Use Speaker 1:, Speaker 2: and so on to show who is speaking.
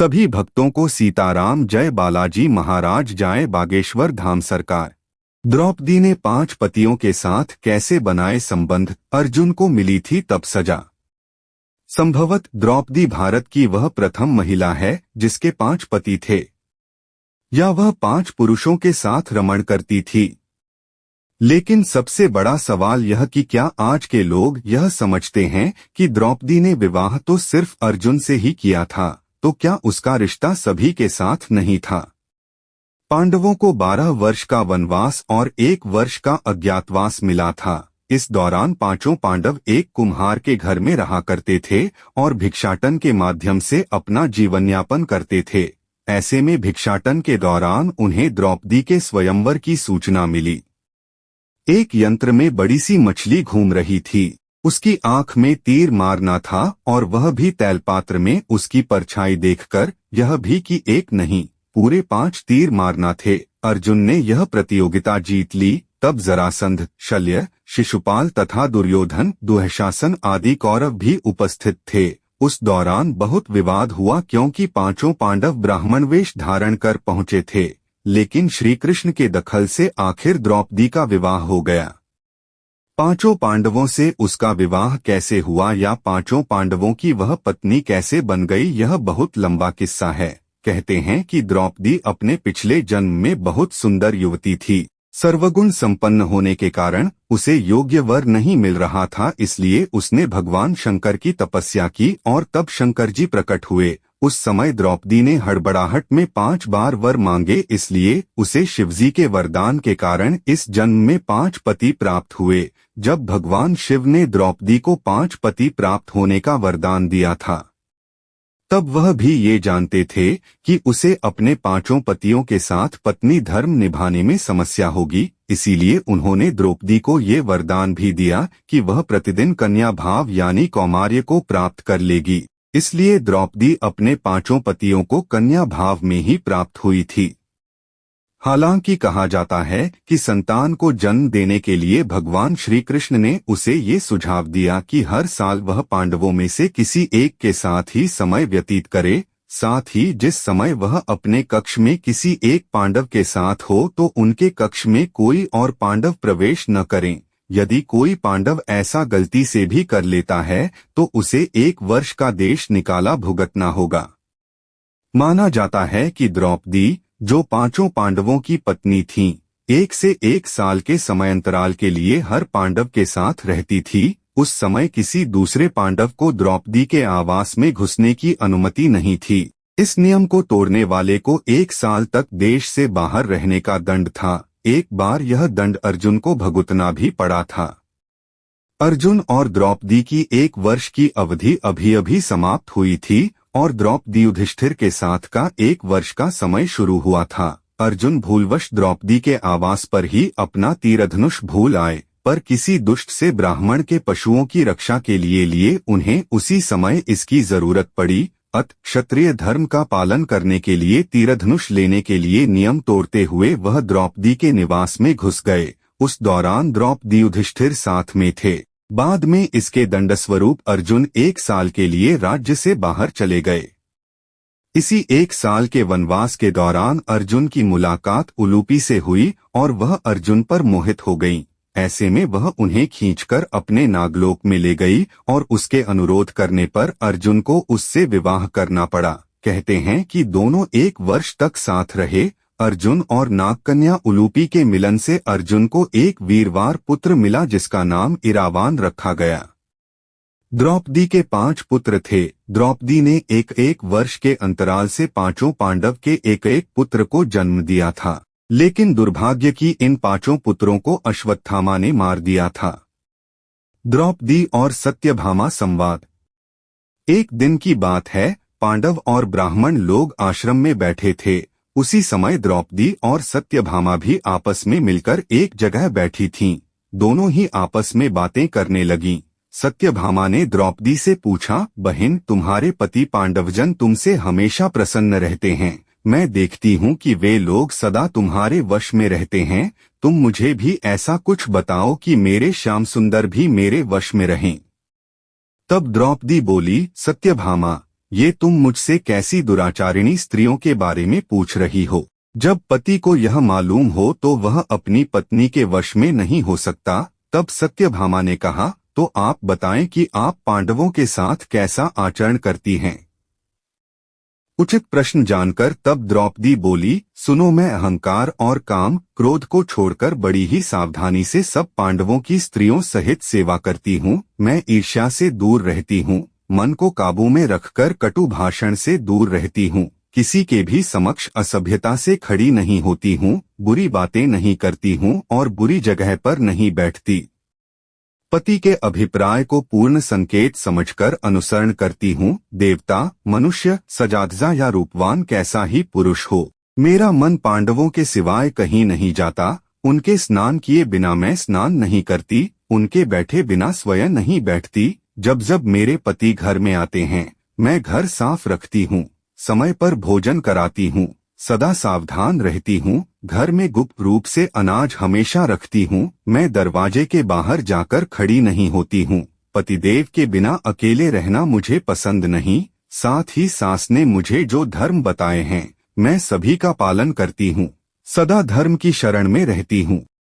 Speaker 1: सभी भक्तों को सीताराम जय बालाजी महाराज जाए बागेश्वर धाम सरकार। द्रौपदी ने 5 पतियों के साथ कैसे बनाए संबंध, अर्जुन को मिली थी तब सजा। संभवत द्रौपदी भारत की वह प्रथम महिला है जिसके 5 पति थे, या वह 5 पुरुषों के साथ रमण करती थी। लेकिन सबसे बड़ा सवाल यह कि क्या आज के लोग यह समझते हैं कि द्रौपदी ने विवाह तो सिर्फ अर्जुन से ही किया था, तो क्या उसका रिश्ता सभी के साथ नहीं था? पांडवों को 12 वर्ष का वनवास और 1 वर्ष का अज्ञातवास मिला था। इस दौरान 5 पांडव एक कुम्हार के घर में रहा करते थे और भिक्षाटन के माध्यम से अपना जीवनयापन करते थे। ऐसे में भिक्षाटन के दौरान उन्हें द्रौपदी के स्वयंवर की सूचना मिली। एक यंत्र में बड़ी सी मछली घूम रही थी। उसकी आंख में तीर मारना था और वह भी तैलपात्र में उसकी परछाई देखकर यह भी कि एक नहीं पूरे 5 तीर मारना थे। अर्जुन ने यह प्रतियोगिता जीत ली। तब जरासंध, शल्य, शिशुपाल तथा दुर्योधन, दुःशासन आदि कौरव भी उपस्थित थे। उस दौरान बहुत विवाद हुआ क्योंकि 5 पांडव ब्राह्मण वेश धारण कर पहुंचे थे, लेकिन श्री कृष्ण के दखल से आखिर द्रौपदी का विवाह हो गया। 5 पांडवों से उसका विवाह कैसे हुआ या 5 पांडवों की वह पत्नी कैसे बन गई, यह बहुत लंबा किस्सा है। कहते हैं कि द्रौपदी अपने पिछले जन्म में बहुत सुंदर युवती थी। सर्वगुण संपन्न होने के कारण उसे योग्य वर नहीं मिल रहा था, इसलिए उसने भगवान शंकर की तपस्या की और तब शंकर जी प्रकट हुए। उस समय द्रौपदी ने हड़बड़ाहट में 5 बार वर मांगे, इसलिए उसे शिवजी के वरदान के कारण इस जन्म में 5 पति प्राप्त हुए। जब भगवान शिव ने द्रौपदी को 5 पति प्राप्त होने का वरदान दिया था, तब वह भी ये जानते थे कि उसे अपने 5 पतियों के साथ पत्नी धर्म निभाने में समस्या होगी। इसीलिए उन्होंने द्रौपदी को ये वरदान भी दिया कि वह प्रतिदिन कन्या भाव यानी कौमार्य को प्राप्त कर लेगी। इसलिए द्रौपदी अपने 5 पतियों को कन्या भाव में ही प्राप्त हुई थी। हालांकि कहा जाता है कि संतान को जन्म देने के लिए भगवान श्री कृष्ण ने उसे ये सुझाव दिया कि हर साल वह पांडवों में से किसी एक के साथ ही समय व्यतीत करे। साथ ही जिस समय वह अपने कक्ष में किसी एक पांडव के साथ हो तो उनके कक्ष में कोई और पांडव प्रवेश न करें। यदि कोई पांडव ऐसा गलती से भी कर लेता है तो उसे 1 वर्ष का देश निकाला भुगतना होगा। माना जाता है कि द्रौपदी, जो 5 पांडवों की पत्नी थीं, 1 से 1 साल के समयांतराल के लिए हर पांडव के साथ रहती थी। उस समय किसी दूसरे पांडव को द्रौपदी के आवास में घुसने की अनुमति नहीं थी। इस नियम को तोड़ने वाले को 1 साल तक देश से बाहर रहने का दंड था। एक बार यह दंड अर्जुन को भुगतना भी पड़ा था। अर्जुन और द्रौपदी की 1 वर्ष की अवधि अभी समाप्त हुई थी और द्रौपदी युधिष्ठिर के साथ का 1 वर्ष का समय शुरू हुआ था। अर्जुन भूलवश द्रौपदी के आवास पर ही अपना तीरधनुष भूल आए, पर किसी दुष्ट से ब्राह्मण के पशुओं की रक्षा के लिए उन्हें उसी समय इसकी जरूरत पड़ी। क्षत्रिय धर्म का पालन करने के लिए तीरधनुष लेने के लिए नियम तोड़ते हुए वह द्रौपदी के निवास में घुस गए। उस दौरान द्रौपदी युधिष्ठिर साथ में थे। बाद में इसके दंडस्वरूप अर्जुन 1 साल के लिए राज्य से बाहर चले गए। इसी 1 साल के वनवास के दौरान अर्जुन की मुलाकात उलूपी से हुई और वह अर्जुन पर मोहित हो गईं। ऐसे में वह उन्हें खींचकर अपने नागलोक में ले गई और उसके अनुरोध करने पर अर्जुन को उससे विवाह करना पड़ा। कहते हैं कि दोनों 1 वर्ष तक साथ रहे। अर्जुन और नागकन्या उलूपी के मिलन से अर्जुन को एक वीरवार पुत्र मिला जिसका नाम इरावान रखा गया। द्रौपदी के 5 पुत्र थे। द्रौपदी ने 1 वर्ष के अंतराल से 5 पांडव के 1 पुत्र को जन्म दिया था, लेकिन दुर्भाग्य की इन 5 पुत्रों को अश्वत्थामा ने मार दिया था। द्रौपदी और सत्यभामा संवाद। एक दिन की बात है, पांडव और ब्राह्मण लोग आश्रम में बैठे थे। उसी समय द्रौपदी और सत्यभामा भी आपस में मिलकर एक जगह बैठी थीं। दोनों ही आपस में बातें करने लगीं। सत्यभामा ने द्रौपदी से पूछा, बहन, तुम्हारे पति पांडवजन तुमसे हमेशा प्रसन्न रहते हैं। मैं देखती हूँ कि वे लोग सदा तुम्हारे वश में रहते हैं। तुम मुझे भी ऐसा कुछ बताओ कि मेरे श्याम सुंदर भी मेरे वश में रहें। तब द्रौपदी बोली, सत्यभामा, ये तुम मुझसे कैसी दुराचारिणी स्त्रियों के बारे में पूछ रही हो? जब पति को यह मालूम हो तो वह अपनी पत्नी के वश में नहीं हो सकता। तब सत्यभामा ने कहा, तो आप बताएं कि आप पांडवों के साथ कैसा आचरण करती हैं? उचित प्रश्न जानकर तब द्रौपदी बोली, सुनो, मैं अहंकार और काम क्रोध को छोड़कर बड़ी ही सावधानी से सब पांडवों की स्त्रियों सहित सेवा करती हूँ। मैं ईर्ष्या से दूर रहती हूँ, मन को काबू में रखकर कटु भाषण से दूर रहती हूँ, किसी के भी समक्ष असभ्यता से खड़ी नहीं होती हूँ, बुरी बातें नहीं करती हूँ और बुरी जगह पर नहीं बैठती। पति के अभिप्राय को पूर्ण संकेत समझकर अनुसरण करती हूँ। देवता, मनुष्य, सजाधजा या रूपवान कैसा ही पुरुष हो, मेरा मन पांडवों के सिवाय कहीं नहीं जाता। उनके स्नान किए बिना मैं स्नान नहीं करती, उनके बैठे बिना स्वयं नहीं बैठती। जब जब मेरे पति घर में आते हैं, मैं घर साफ रखती हूँ, समय पर भोजन कराती हूँ, सदा सावधान रहती हूँ, घर में गुप्त रूप से अनाज हमेशा रखती हूँ, मैं दरवाजे के बाहर जाकर खड़ी नहीं होती हूँ। पतिदेव के बिना अकेले रहना मुझे पसंद नहीं। साथ ही सास ने मुझे जो धर्म बताए हैं, मैं सभी का पालन करती हूँ, सदा धर्म की शरण में रहती हूँ।